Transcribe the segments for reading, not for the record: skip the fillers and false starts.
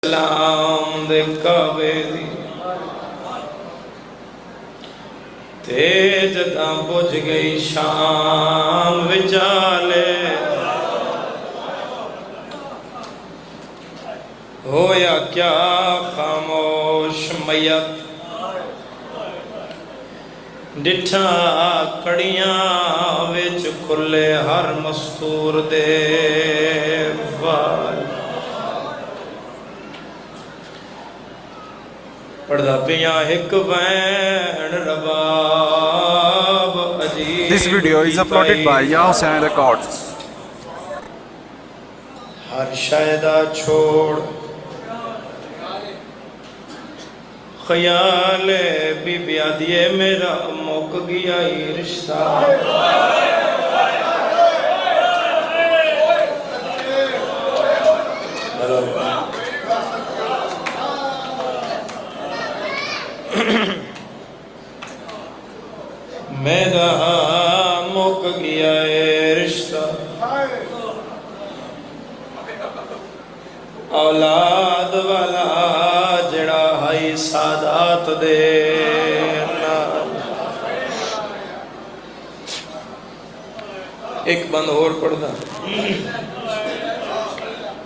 सलाम दे काबे दी ते जदा पुज गई शाम विचाले होया क्या खामोश मैयत डिठा कड़ियां विच खुले हर मस्तूर दे वाल पढ़दा पिया एक बैन रबाब अजीब। This video is uploaded by Ya Hussain Records. हर शायदा छोड़ ख्याल बीबिया दिए मेरा मुक गया ही रिश्ता। मेरा मुक गया है रिश्ता औलाद वाला जड़ा हाई सादात दे एक बंद और पढ़ना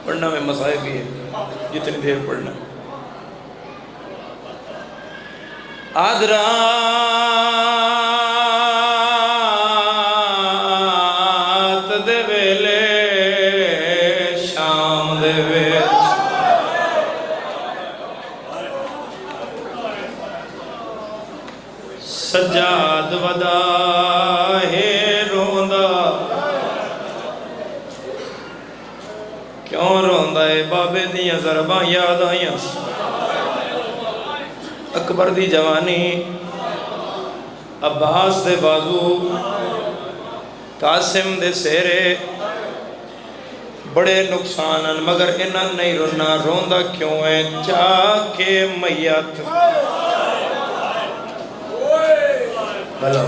पढ़ना में मसाए भी है जितनी देर पढ़ना आदरा सजाद वदा है रोंदा क्यों रोंदा है बाबे दियां ज़रबां याद आईयां अकबर दी जवानी अब्बास दे बाजू कासिम दे सेरे बड़े नुकसान मगर इन्हां नहीं रोना रोंदा क्यों है जाके मैयत भला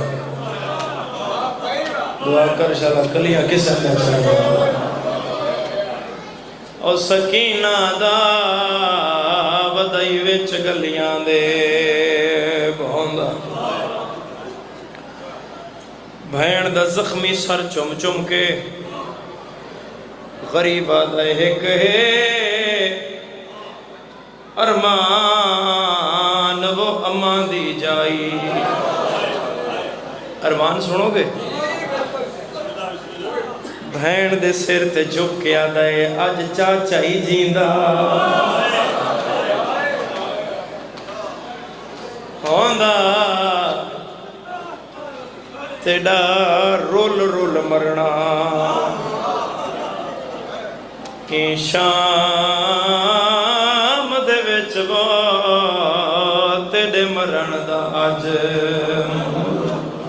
दुआ कर शाला कलियां किस और सकीना दा वदई विच गलियां दे बहोंदा भैन दा जख्मी सर चुम चुम के गरीबा दा एक है अरमान वो अम्मा दी जाई अरमान सुनोगे भैन दे सिर ते झुक के आदा है अज चाचा ही जींदा होंदा तेरा रुल रुल मरना कि शाम दे विच वो तेरे मरण दा अज